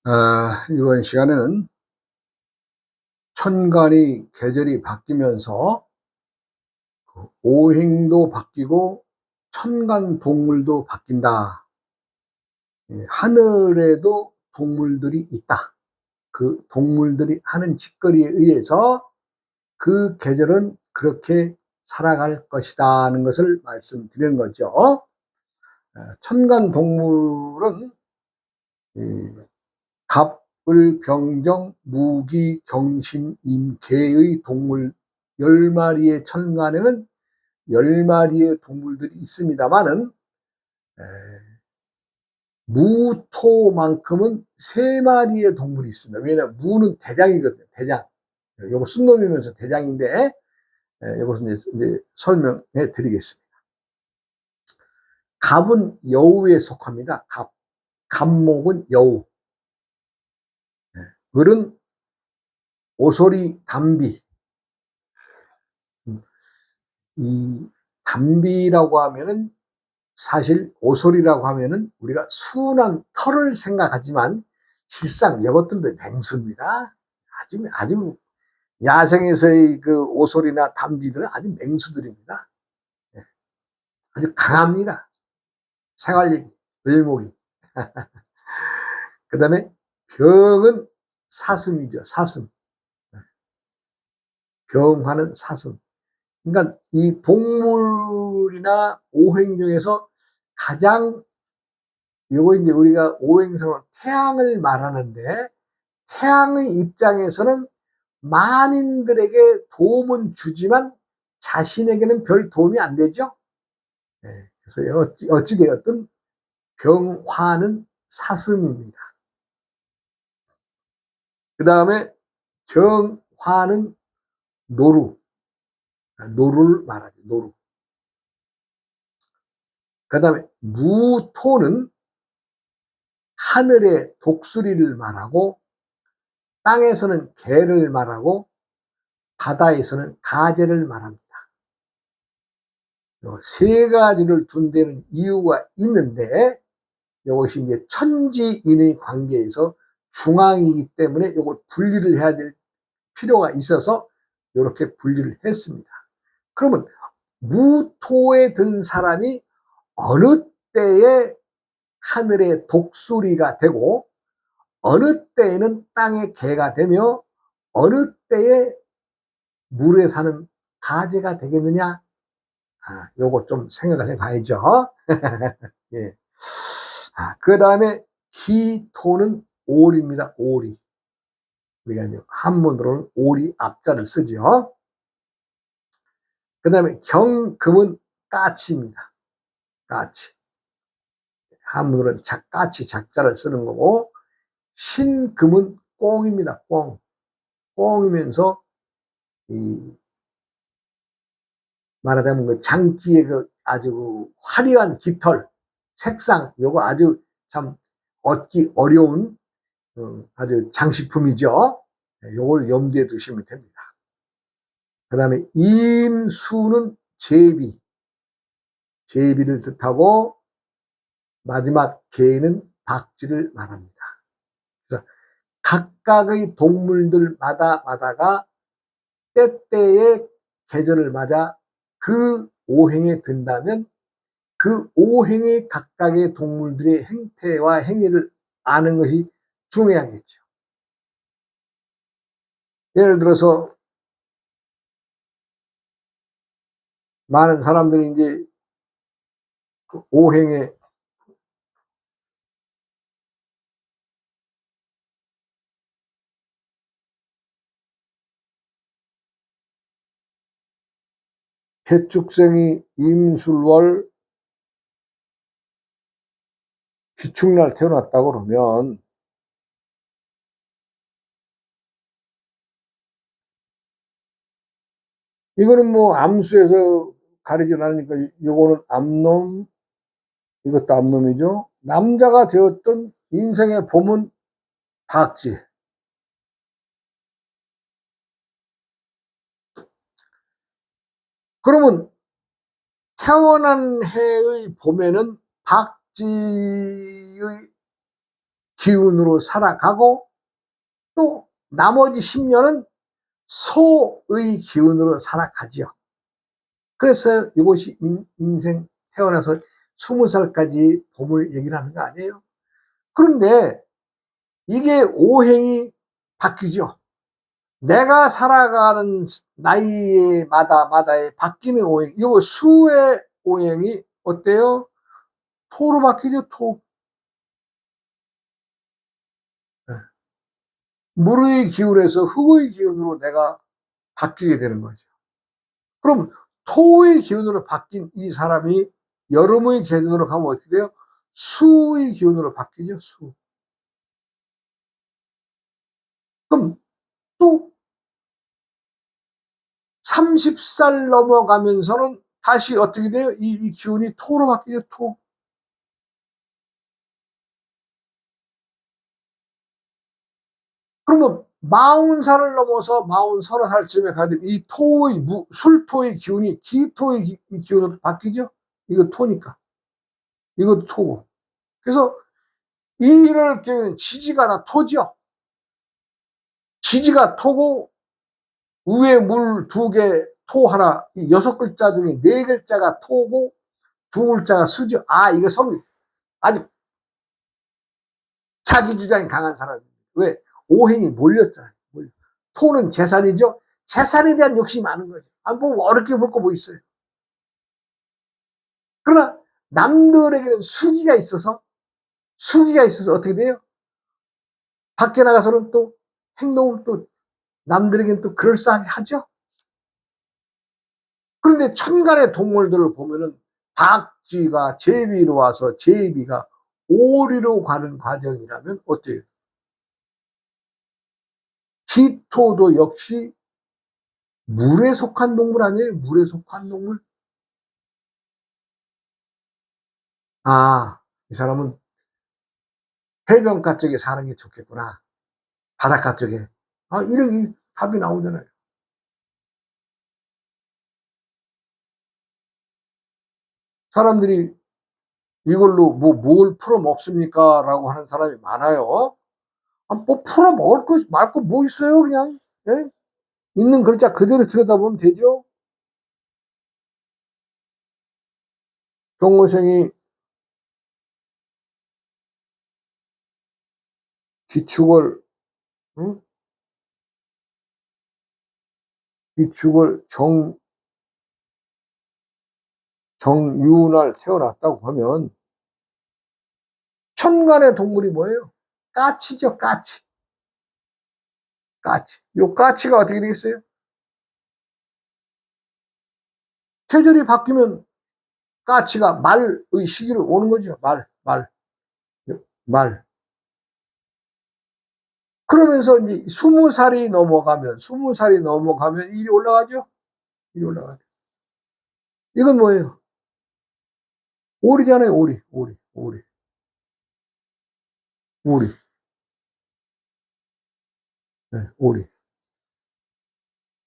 이번 시간에는 천간이 계절이 바뀌면서 오행도 바뀌고 천간 동물도 바뀐다. 하늘에도 동물들이 있다. 그 동물들이 하는 짓거리에 의해서 그 계절은 그렇게 살아갈 것이다는 것을 말씀드린 거죠. 천간 동물은 갑, 을, 병정, 무기, 경신, 임, 개의 동물 10마리의 천간에는 10마리의 동물들이 있습니다만은 무토만큼은 3마리의 동물이 있습니다. 왜냐하면 무는 대장이거든요. 대장. 요거 순놈이면서 대장인데 이것은 이제 설명해 드리겠습니다. 갑은 여우에 속합니다. 갑. 갑목은 여우. 을은 오소리, 담비. 이 담비라고 하면은 사실 오소리라고 하면은 우리가 순한 털을 생각하지만 실상 이것들도 맹수입니다. 아주 야생에서의 그 오소리나 담비들은 아주 맹수들입니다. 아주 강합니다. 생활력이, 을목이. 그 다음에 병은 사슴이죠. 사슴. 병화는 사슴. 그러니까 이 동물이나 오행 중에서 가장 요거 이제 우리가 오행성으로 태양을 말하는데 태양의 입장에서는 만인들에게 도움은 주지만 자신에게는 별 도움이 안 되죠. 그래서 어찌되었든 병화는 사슴입니다. 그 다음에 정화는 노루. 노루를 말하죠. 노루. 그 다음에 무토는 하늘의 독수리를 말하고 땅에서는 개를 말하고 바다에서는 가재를 말합니다. 세 가지를 둔 데는 이유가 있는데 이것이 이제 천지인의 관계에서 중앙이기 때문에 이걸 분리를 해야 될 필요가 있어서 이렇게 분리를 했습니다. 그러면 무토에 든 사람이 어느 때에 하늘의 독수리가 되고 어느 때에는 땅의 개가 되며 어느 때에 물에 사는 가재가 되겠느냐? 요거 좀 생각을 해봐야죠. 예. 그 다음에 기토는 오리입니다. 오리. 우리가 이제 한문으로는 오리 앞자를 쓰죠. 그 다음에 경금은 까치입니다. 까치. 한문으로는 까치 작자를 쓰는 거고, 신금은 꽁입니다. 꽁. 꽁이면서, 말하자면 그 장기의 그 아주 화려한 깃털, 색상, 요거 아주 참 얻기 어려운 아주 장식품이죠. 요걸 염두에 두시면 됩니다. 그 다음에 임수는 제비, 제비를 뜻하고 마지막 개는 박쥐를 말합니다. 그래서 각각의 동물들마다가 때때의 계절을 맞아 그 오행에 든다면 그 오행의 각각의 동물들의 행태와 행위를 아는 것이 중요하겠죠. 예를 들어서 많은 사람들이 이제 그 오행에 개축생이 임술월 기축날 태어났다고 그러면 이거는 뭐 암수에서 가리진 않으니까 이거는 암놈, 이것도 암놈이죠. 남자가 되었던 인생의 봄은 박쥐. 그러면 태어난 해의 봄에는 박쥐의 기운으로 살아가고 또 나머지 10년은 소의 기운으로 살아가지요. 그래서 이것이 인생 태어나서 20살까지 봄을 얘기를 하는 거 아니에요. 그런데 이게 오행이 바뀌죠. 내가 살아가는 나이마다에 바뀌는 오행, 이거 수의 오행이 어때요? 토로 바뀌죠, 토. 물의 기운에서 흙의 기운으로 내가 바뀌게 되는 거죠. 그럼 토의 기운으로 바뀐 이 사람이 여름의 기운으로 가면 어떻게 돼요? 수의 기운으로 바뀌죠, 수. 그럼 또 30살 넘어가면서는 다시 어떻게 돼요? 이 기운이 토로 바뀌죠, 토. 그러면 40살을 넘어서 40살쯤에 가면 이 토의, 술토의 기운이 기토의 기운으로 바뀌죠? 이거 토니까. 이것도 토고. 그래서 이럴 경우는 지지가 다 토죠. 지지가 토고 위에 물 2개, 토 하나, 6글자 중에 4글자가 토고 2글자가 수죠. 아, 이거 아주 자기 주장이 강한 사람입니다. 왜? 오행이 몰렸잖아요. 토는 재산이죠. 재산에 대한 욕심이 많은 거죠. 뭐 어렵게 볼 거 뭐 있어요. 그러나 남들에게는 수기가 있어서 어떻게 돼요? 밖에 나가서는 또 행동을 또 남들에게는 또 그럴싸하게 하죠. 그런데 천간의 동물들을 보면은 박쥐가 제비로 와서 제비가 오리로 가는 과정이라면 어때요? 기토도 역시 물에 속한 동물 아니에요? 물에 속한 동물? 아, 이 사람은 해변가 쪽에 사는 게 좋겠구나. 바닷가 쪽에. 아, 이런 답이 나오잖아요. 사람들이 이걸로 뭘 풀어 먹습니까? 라고 하는 사람이 많아요. 아, 뭐 풀어 먹을 거, 말 거 뭐 있어요, 그냥. 예? 있는 글자 그대로 들여다보면 되죠. 경호생이 기축을, 응? 기축을 정유날 태어났다고 하면, 천간의 동물이 뭐예요? 까치죠, 까치. 까치. 요 까치가 어떻게 되겠어요? 계절이 바뀌면 까치가 말의 시기로 오는 거죠. 말. 그러면서 이제 20살이 넘어가면 일이 올라가죠? 일이 올라가죠. 이건 뭐예요? 오리잖아요, 오리. 네, 오리.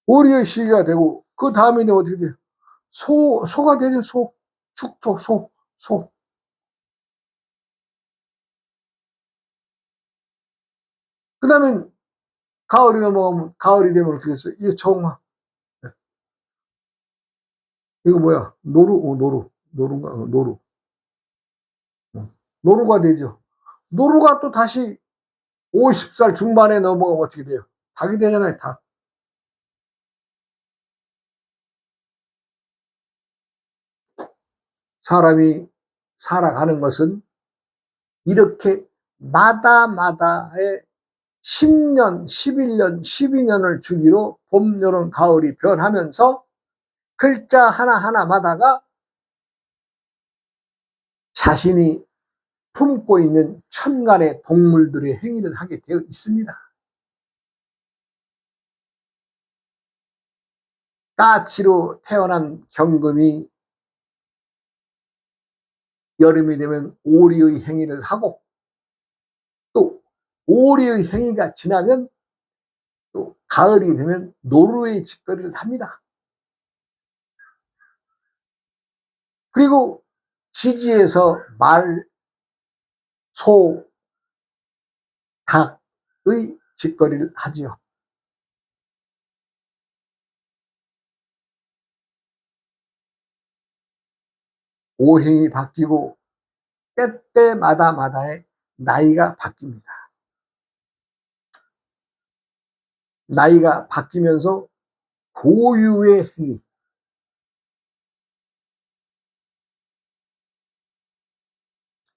오리의 시기가 되고, 그 다음에는 어떻게 돼요? 소가 되죠, 소. 축토, 소. 그 다음에 가을이 되면 어떻게 됐어요? 이게 정화. 네. 이거 뭐야? 노루인가? 노루. 노루가 되죠. 노루가 또 다시 50살 중반에 넘어가면 어떻게 돼요? 닭이 되잖아요, 닭. 사람이 살아가는 것은 이렇게 마다마다의 10년, 11년, 12년을 주기로 봄, 여름, 가을이 변하면서 글자 하나하나마다가 자신이 품고 있는 천간의 동물들의 행위를 하게 되어 있습니다. 까치로 태어난 경금이 여름이 되면 오리의 행위를 하고, 또 오리의 행위가 지나면 또 가을이 되면 노루의 짓거리를 합니다. 그리고 지지에서 말, 소, 닭의 짓거리를 하지요. 오행이 바뀌고 때때마다마다의 나이가 바뀝니다. 나이가 바뀌면서 고유의 행위,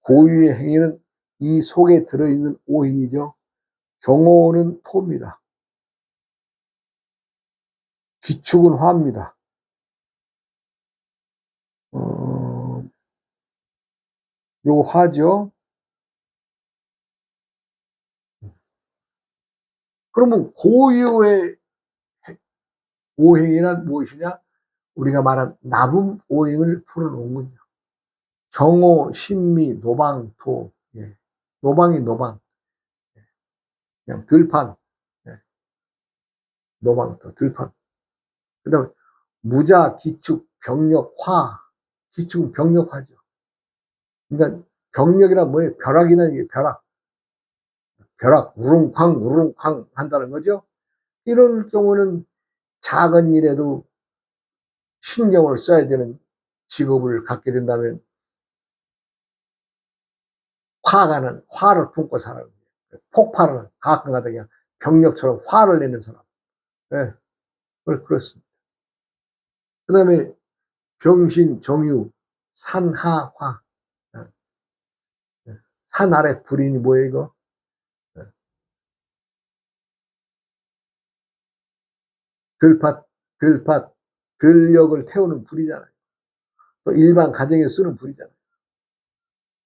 고유의 행위는 이 속에 들어있는 오행이죠. 경호는 토입니다. 기축은 화입니다. 요거 화죠. 그러면 고유의 오행이란 무엇이냐? 우리가 말한 나분 오행을 풀어놓은군요. 경호, 신미, 노방, 토. 예. 노방이 노방. 그냥 들판. 예. 노방, 토, 들판. 그 다음에 무자, 기축, 병력, 화. 기축은 병력화죠. 그러니까 병력이란 뭐예요? 벼락이라는 게 벼락. 벼락, 우릉쾅, 우릉쾅 한다는 거죠. 이런 경우는 작은 일에도 신경을 써야 되는 직업을 갖게 된다면 화가는 화를 품고 살아요. 폭발을 가끔가다 그냥 병력처럼 화를 내는 사람. 네, 그렇습니다. 그 다음에 병신, 정유, 산하화. 산 아래 불인이 뭐예요, 이거? 들팥, 들팥, 들력을 태우는 불이잖아요. 또 일반 가정에 쓰는 불이잖아요.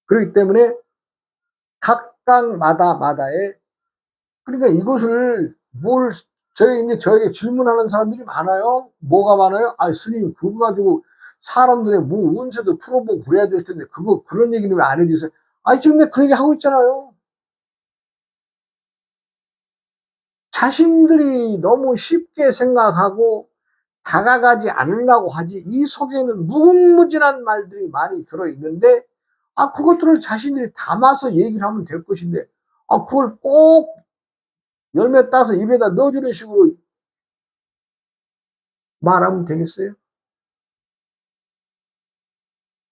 그렇기 때문에 각각마다의, 그러니까 이것을 저에게 질문하는 사람들이 많아요. 뭐가 많아요? 아, 스님, 그거 가지고 사람들의 뭐 운세도 풀어보고 그래야 될 텐데, 그런 얘기는 왜 안 해주세요? 아니, 지금 내가 그 얘기 하고 있잖아요. 자신들이 너무 쉽게 생각하고 다가가지 않으려고 하지, 이 속에는 무궁무진한 말들이 많이 들어있는데, 아, 그것들을 자신들이 담아서 얘기를 하면 될 것인데, 아, 그걸 꼭 열매 따서 입에다 넣어주는 식으로 말하면 되겠어요?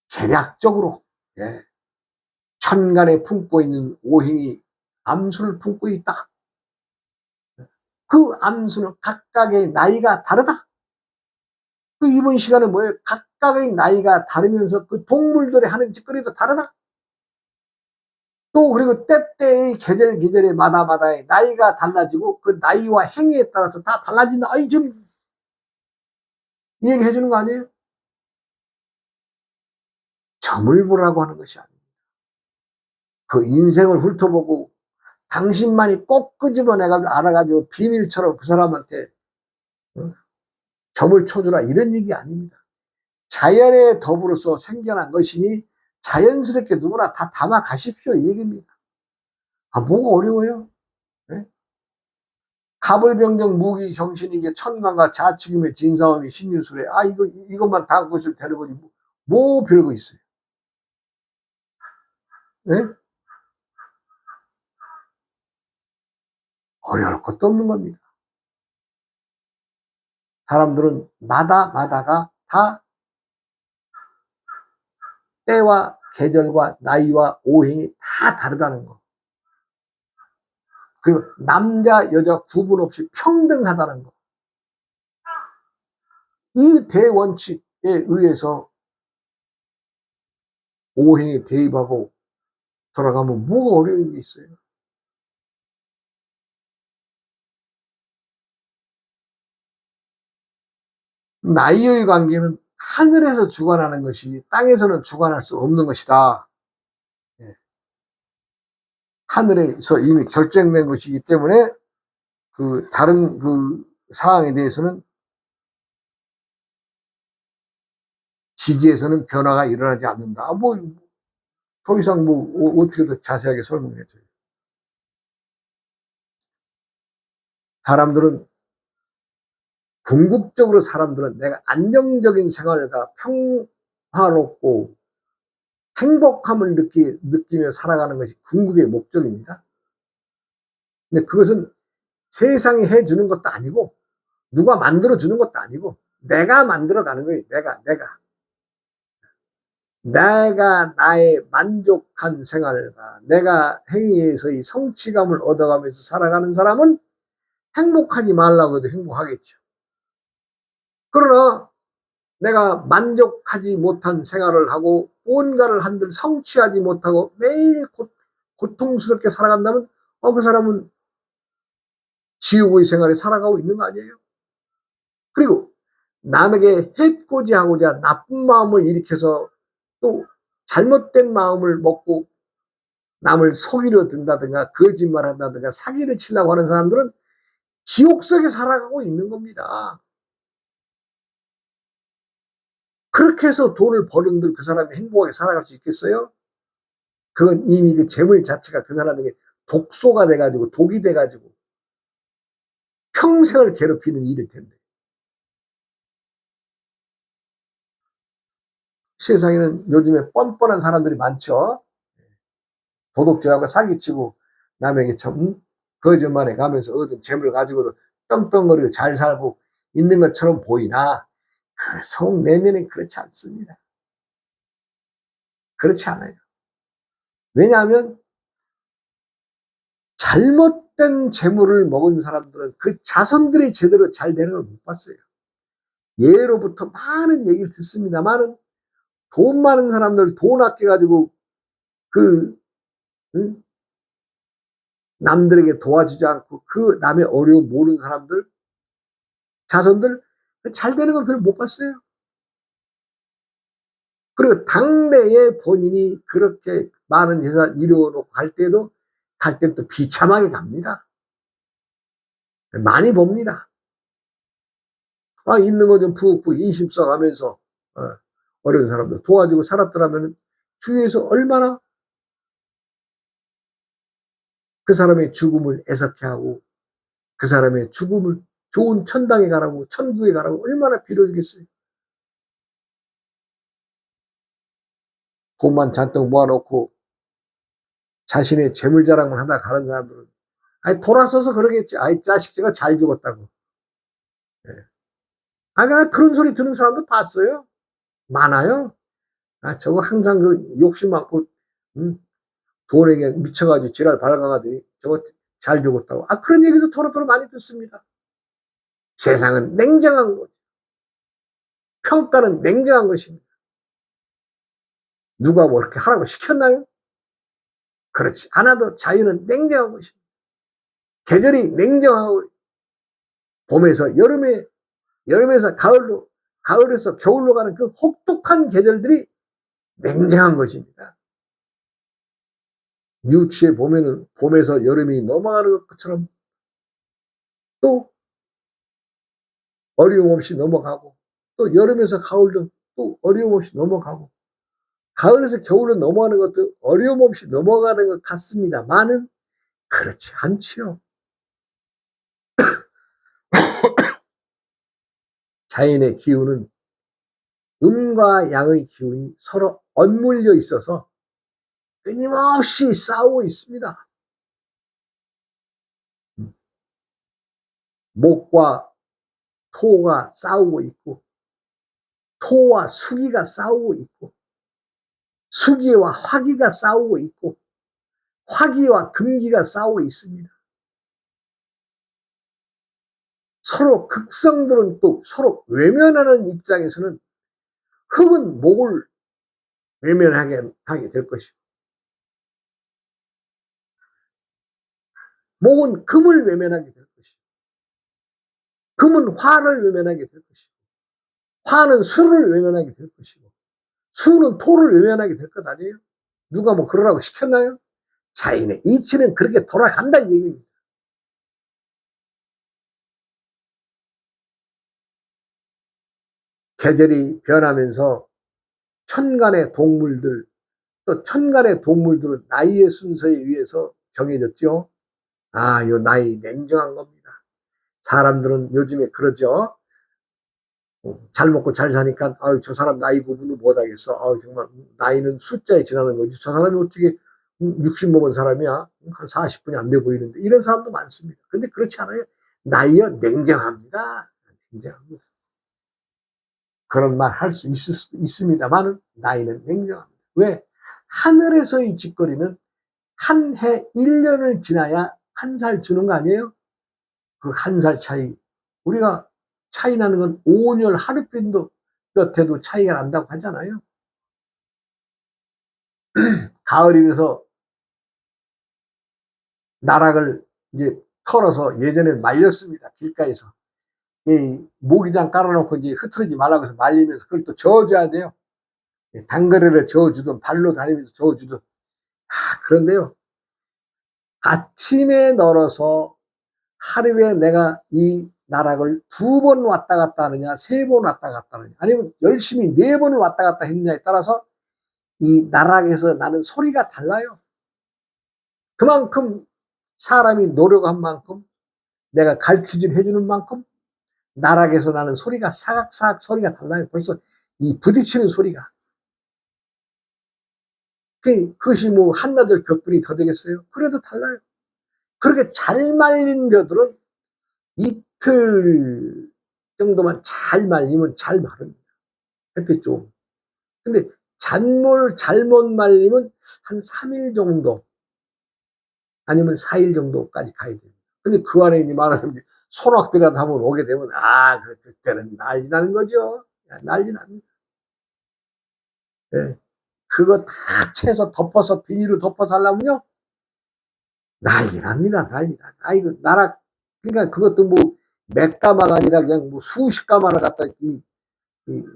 계략적으로, 예. 천간에 품고 있는 오행이 암수를 품고 있다. 그 암수는 각각의 나이가 다르다. 그 이번 시간에 뭐예요? 각각의 나이가 다르면서 그 동물들이 하는 짓거리도 다르다. 또 그리고 때때의 계절의 마다마다의 나이가 달라지고 그 나이와 행위에 따라서 다 달라진다. 아니, 지금 이 얘기 해주는 거 아니에요? 점을 보라고 하는 것이 아닙니다. 그 인생을 훑어보고 당신만이 꼭 끄집어내가지고 알아가지고 비밀처럼 그 사람한테 점을 쳐주라, 이런 얘기 아닙니다. 자연에 더불어서 생겨난 것이니 자연스럽게 누구나 다 담아 가십시오, 이 얘기입니다. 아, 뭐가 어려워요? 네? 갑을병정 무기정신이게 천간과 자축임의 진사음이 신유술에, 아, 이것만 다 그것을 데려보니 뭐 별거 있어요. 네? 어려울 것도 없는 겁니다. 사람들은 마다가 다 때와 계절과 나이와 오행이 다 다르다는 거. 그리고 남자 여자 구분 없이 평등하다는 거. 이 대원칙에 의해서 오행에 대입하고 돌아가면 뭐가 어려운 게 있어요? 나이의 관계는 하늘에서 주관하는 것이 땅에서는 주관할 수 없는 것이다. 하늘에서 이미 결정된 것이기 때문에 그 다른 그 사항에 대해서는 지지에서는 변화가 일어나지 않는다. 뭐 더 이상 어떻게 더 자세하게 설명해 줘요. 궁극적으로 사람들은 내가 안정적인 생활과 평화롭고 행복함을 느끼며 살아가는 것이 궁극의 목적입니다. 근데 그것은 세상이 해주는 것도 아니고 누가 만들어주는 것도 아니고 내가 만들어가는 거예요. 내가 나의 만족한 생활과 내가 행위에서의 성취감을 얻어가면서 살아가는 사람은 행복하지 말라고 해도 행복하겠죠. 그러나 내가 만족하지 못한 생활을 하고 뭔가를 한들 성취하지 못하고 매일 고통스럽게 살아간다면 그 사람은 지옥의 생활에 살아가고 있는 거 아니에요? 그리고 남에게 해코지하고자 나쁜 마음을 일으켜서 또 잘못된 마음을 먹고 남을 속이려 든다든가 거짓말한다든가 사기를 치려고 하는 사람들은 지옥 속에 살아가고 있는 겁니다. 그렇게 해서 돈을 버는들 그 사람이 행복하게 살아갈 수 있겠어요? 그건 이미 그 재물 자체가 그 사람에게 독소가 돼가지고 독이 돼가지고 평생을 괴롭히는 일일 텐데. 세상에는 요즘에 뻔뻔한 사람들이 많죠. 도둑질하고 사기치고 남에게 참 거짓말해 가면서 얻은 재물 가지고도 떵떵거리고 잘 살고 있는 것처럼 보이나 그 속 내면은 그렇지 않습니다. 그렇지 않아요. 왜냐하면 잘못된 재물을 먹은 사람들은 그 자손들이 제대로 잘 되는 걸 못 봤어요. 예로부터 많은 얘기를 듣습니다만은 돈 많은 사람들 돈 아껴가지고 그 응? 남들에게 도와주지 않고 그 남의 어려움 모르는 사람들 자손들 잘 되는 걸 별로 못 봤어요. 그리고 당내에 본인이 그렇게 많은 재산 이루어놓고 갈 때도 갈 때는 또 비참하게 갑니다. 많이 봅니다. 있는 거 좀 푹푹 인심 써가면서 어려운 사람들 도와주고 살았더라면 주위에서 얼마나 그 사람의 죽음을 애석해하고 그 사람의 죽음을 좋은 천당에 가라고 천국에 가라고 얼마나 빌어주겠어요. 돈만 잔뜩 모아놓고 자신의 재물 자랑을 하다 가는 사람들은 돌아서서 그러겠지. 자식 제가 잘 죽었다고. 예. 그냥 그런 소리 듣는 사람도 봤어요. 많아요. 저거 항상 그 욕심 많고 돈에게 미쳐가지고 지랄 발광하더니 저거 잘 죽었다고. 그런 얘기도 토로토로 많이 듣습니다. 세상은 냉정한 거죠. 평가는 냉정한 것입니다. 누가 뭐 이렇게 하라고 시켰나요? 그렇지 않아도 자유는 냉정한 것입니다. 계절이 냉정하고 봄에서 여름에 여름에서 가을로 가을에서 겨울로 가는 그 혹독한 계절들이 냉정한 것입니다. 유치에 보면은 봄에서 여름이 넘어가는 것처럼 또 어려움 없이 넘어가고 또 여름에서 가을도 또 어려움 없이 넘어가고 가을에서 겨울로 넘어가는 것도 어려움 없이 넘어가는 것 같습니다만은 그렇지 않지요. 자연의 기운은 음과 양의 기운이 서로 엇물려 있어서 끊임없이 싸우고 있습니다. 목과 토가 싸우고 있고 토와 수기가 싸우고 있고 수기와 화기가 싸우고 있고 화기와 금기가 싸우고 있습니다. 서로 극성들은 또 서로 외면하는 입장에서는 흙은 목을 외면하게 될 것이고 목은 금을 외면하게 될 것이고 금은 화를 외면하게 될 것이고 화는 수를 외면하게 될 것이고 수는 토를 외면하게 될 것 아니에요? 누가 뭐 그러라고 시켰나요? 자연의 이치는 그렇게 돌아간다 이 얘기입니다. 계절이 변하면서 천간의 동물들 또 천간의 동물들은 나이의 순서에 의해서 정해졌죠. 요 나이 냉정한 겁니다. 사람들은 요즘에 그러죠. 잘 먹고 잘 사니까 저 사람 나이 구분도 못하겠어. 정말 나이는 숫자에 지나는 거지. 저 사람이 어떻게 60 먹은 사람이야. 한 40분이 안 돼 보이는데 이런 사람도 많습니다. 근데 그렇지 않아요. 나이여 냉정합니다. 냉정합니다. 그런 말 할 수 있을 수도 있습니다만은 나이는 냉정합니다. 왜? 하늘에서의 짓거리는 한 해 1년을 지나야 한 살 주는 거 아니에요? 그 한 살 차이. 우리가 차이 나는 건 5년 하루빛도 볕에도 차이가 난다고 하잖아요. 가을이 돼서 나락을 이제 털어서 예전에 말렸습니다. 길가에서. 이 모기장 깔아놓고 이제 흐트러지지 말라고 해서 말리면서 그걸 또 저어줘야 돼요. 단거리를 저어주든 발로 다니면서 저어주든. 그런데요. 아침에 널어서 하루에 내가 이 나락을 2번 왔다 갔다 하느냐, 3번 왔다 갔다 하느냐, 아니면 열심히 4번을 왔다 갔다 했느냐에 따라서 이 나락에서 나는 소리가 달라요. 그만큼 사람이 노력한 만큼 내가 가르치질 해주는 만큼 나락에서 나는 소리가 사각사각 소리가 달라요. 벌써 이 부딪히는 소리가. 그것이 뭐 한나절 벽분이 더 되겠어요? 그래도 달라요. 그렇게 잘 말린 벼들은 이틀 정도만 잘 말리면 잘 마릅니다. 햇빛 좀. 근데 잘못 말리면 한 3일 정도 아니면 4일 정도까지 가야 됩니다. 근데 그 안에 이제 말하자면 소낙비라도 한번 오게 되면 그때는 난리 나는 거죠. 난리 납니다. 네. 그거 다 채서 덮어서 비닐로 덮어서 하려면요 난리 납니다. 난리 나. 아이고 나락 그러니까 그것도 뭐 몇 가마가 아니라 그냥 뭐 수십 가마를 갖다 이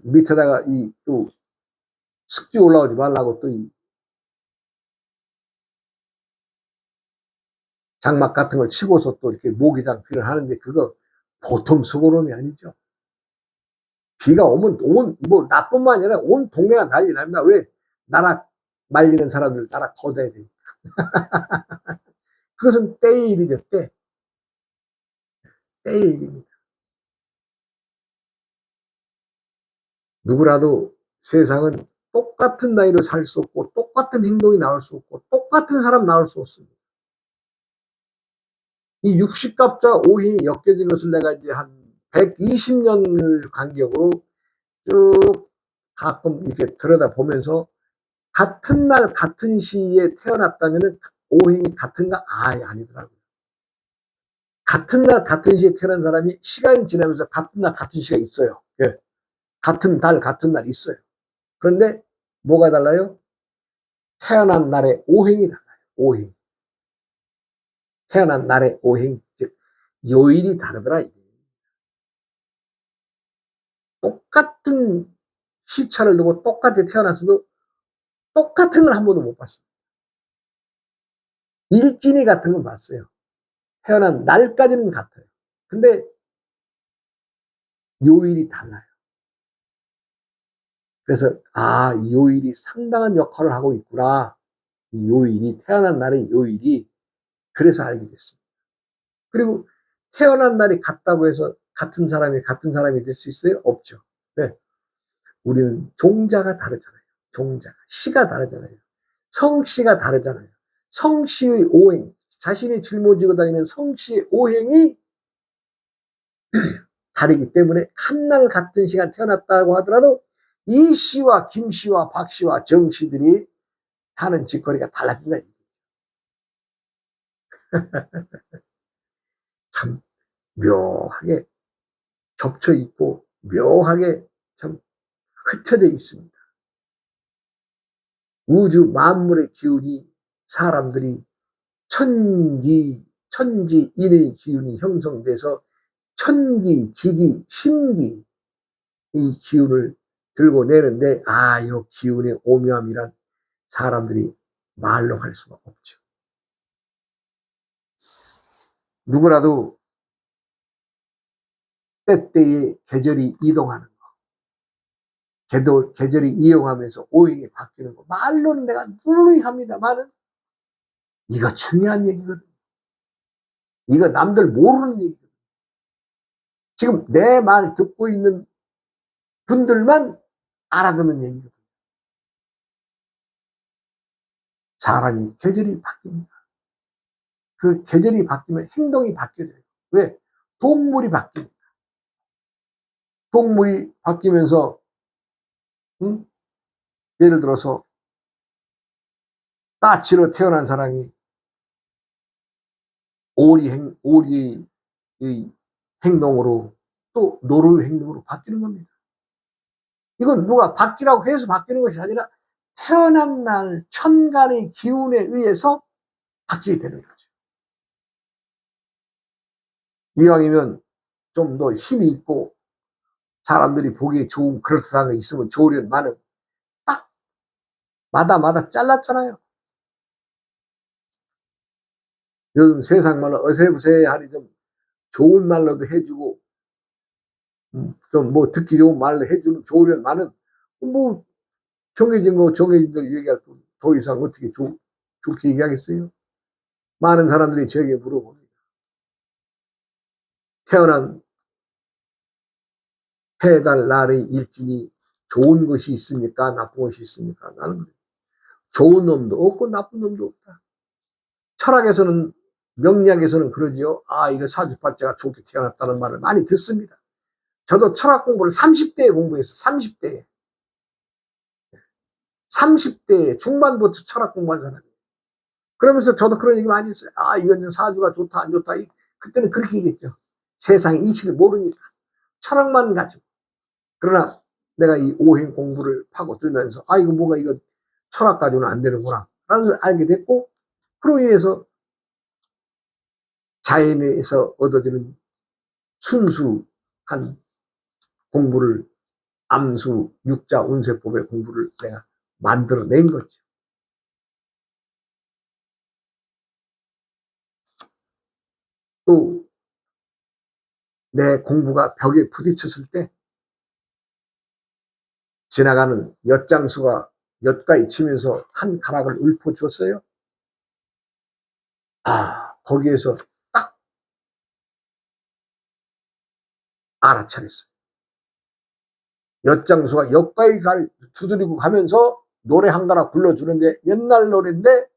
밑에다가 이 또 습기 올라오지 말라고 또 이 장막 같은 걸 치고서 또 이렇게 모기장 비를 하는데 그거 보통 수고로움이 아니죠. 비가 오면 뭐 나뿐만 아니라 온 동네가 난리 납니다. 왜? 나락 말리는 사람들 나락 걷어야 되니까. 그것은 때의 일이죠. 때의 일입니다. 누구라도 세상은 똑같은 나이로 살 수 없고 똑같은 행동이 나올 수 없고 똑같은 사람 나올 수 없습니다. 이 60갑자 5행이 엮여진 것을 내가 이제 한 120년을 간격으로 쭉 가끔 이렇게 들여다보면서 같은 날 같은 시에 태어났다면 5행이 같은가? 아니더라고요. 같은 날 같은 시에 태어난 사람이 시간이 지나면서 같은 날 같은 시가 있어요. 예. 같은 달 같은 날 있어요. 그런데 뭐가 달라요? 태어난 날의 5행이 달라요. 5행. 태어난 날의 5행. 즉 요일이 다르더라. 똑같은 시차를 두고 똑같이 태어났어도 똑같은 걸 한 번도 못 봤어요. 일진이 같은 건 봤어요. 태어난 날까지는 같아요. 근데 요일이 달라요. 그래서 요일이 상당한 역할을 하고 있구나. 이 요일이 태어난 날의 요일이 그래서 알게 됐습니다. 그리고 태어난 날이 같다고 해서 같은 사람이 될 수 있어요? 없죠. 왜? 우리는 종자가 다르잖아요. 종자가 시가 다르잖아요. 성씨가 다르잖아요. 성씨의 오행 자신이 짊어지고 다니는 성씨의 오행이 다르기 때문에 한날 같은 시간 태어났다고 하더라도 이 씨와 김 씨와 박 씨와 정 씨들이 하는 짓거리가 달라진다. 참 묘하게 겹쳐 있고 묘하게 참 흩어져 있습니다. 우주 만물의 기운이 사람들이 천지인의 기운이 형성돼서 천기, 지기, 신기 이 기운을 들고 내는데 이 기운의 오묘함이란 사람들이 말로 할 수가 없죠. 누구라도 때때에 계절이 이동하는 거, 계절이 이용하면서 오행이 바뀌는 거 말로는 내가 누누이 합니다만은 이거 중요한 얘기거든. 이거 남들 모르는 얘기거든. 지금 내 말 듣고 있는 분들만 알아듣는 얘기거든. 사람이 계절이 바뀝니다. 그 계절이 바뀌면 행동이 바뀌어져요. 왜? 동물이 바뀌니까. 동물이 바뀌면서 예를 들어서 따치로 태어난 사람이 오리의 행동으로 또 노루의 행동으로 바뀌는 겁니다. 이건 누가 바뀌라고 해서 바뀌는 것이 아니라 태어난 날 천간의 기운에 의해서 바뀌게 되는 거죠. 이왕이면 좀 더 힘이 있고 사람들이 보기에 좋은 그럴듯한 거 있으면 좋으련만은 딱 마다 잘랐잖아요. 요즘 세상 말로 어세부세하니 좀 좋은 말로도 해주고 좀 뭐 듣기 좋은 말로 해주면 좋으련만은 뭐 정해진 거 정해진 대로 얘기할 거 더 이상 어떻게 좋게 얘기하겠어요? 많은 사람들이 저에게 물어봅니다. 태어난 해달 날의 일진이 좋은 것이 있습니까? 나쁜 것이 있습니까? 나는 좋은 놈도 없고 나쁜 놈도 없다. 철학에서는 명리학에서는 그러지요. 아, 이거 사주팔자가 좋게 태어났다는 말을 많이 듣습니다. 저도 철학 공부를 30대에 공부했어. 30대에. 30대 중반부터 철학 공부한 사람이에요. 그러면서 저도 그런 얘기 많이 했어요. 아, 이건 사주가 좋다, 안 좋다. 그때는 그렇게 얘기했죠. 세상의 이치를 모르니까. 철학만 가지고. 그러나 내가 이 오행 공부를 파고들면서, 아, 이거 뭐가 이거 철학 가지고는 안 되는구나. 라는 걸 알게 됐고, 그로 인해서 자연에서 얻어지는 순수한 공부를, 암수, 육자, 운세법의 공부를 내가 만들어낸 거죠. 또 내 공부가 벽에 부딪혔을 때 지나가는 엿장수가 엿가에 치면서 한 가락을 읊어주었어요. 아, 거기에서 딱 알아차렸어요. 엿장수가 엿가에 두드리고 가면서 노래 한 가락 불러주는데 옛날 노래인데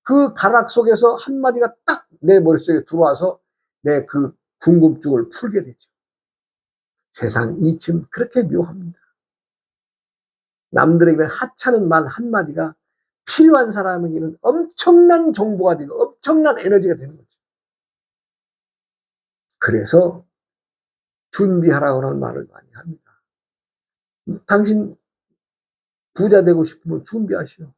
그 가락 속에서 한마디가 딱 내 머릿속에 들어와서 내 그 궁금증을 풀게 되죠. 세상 이치는 그렇게 묘합니다. 남들에게 하찮은 말 한마디가 필요한 사람에게는 엄청난 정보가 되고 엄청난 에너지가 되는 거죠. 그래서 준비하라고 하는 말을 많이 합니다. 당신 부자 되고 싶으면 준비하시오.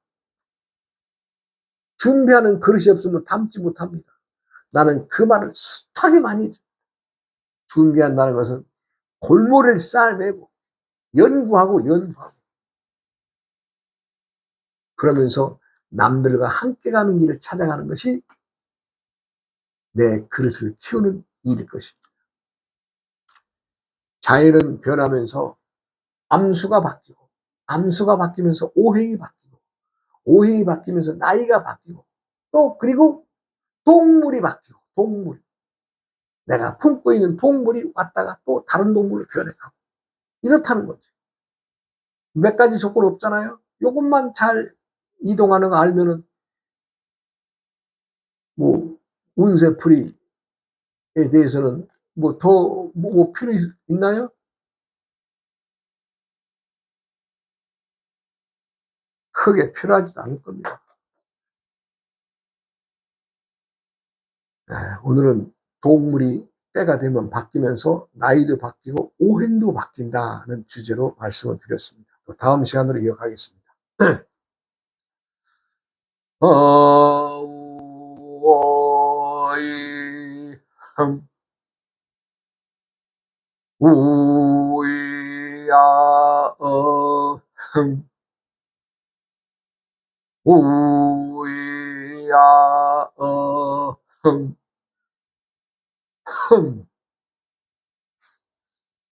준비하는 그릇이 없으면 담지 못합니다. 나는 그 말을 숱하게 많이 해요. 준비한다는 것은 골모를 쌓아내고 연구하고 그러면서 남들과 함께 가는 길을 찾아가는 것이 내 그릇을 키우는 일일 것입니다. 자연은 변하면서 암수가 바뀌고 암수가 바뀌면서 오행이 바뀌고 오행이 바뀌면서 나이가 바뀌고 또 그리고 동물이 바뀌고 동물 내가 품고 있는 동물이 왔다가 또 다른 동물을 변해가고 이렇다는 거죠. 몇 가지 조건 없잖아요. 이것만 잘 이동하는 거 알면은 뭐 운세풀이에 대해서는 뭐 더 뭐 필요 있나요? 크게 필요하지도 않을 겁니다. 오늘은 동물이 때가 되면 바뀌면서 나이도 바뀌고 오행도 바뀐다는 주제로 말씀을 드렸습니다. 다음 시간으로 이어가겠습니다. 어이 우야 우야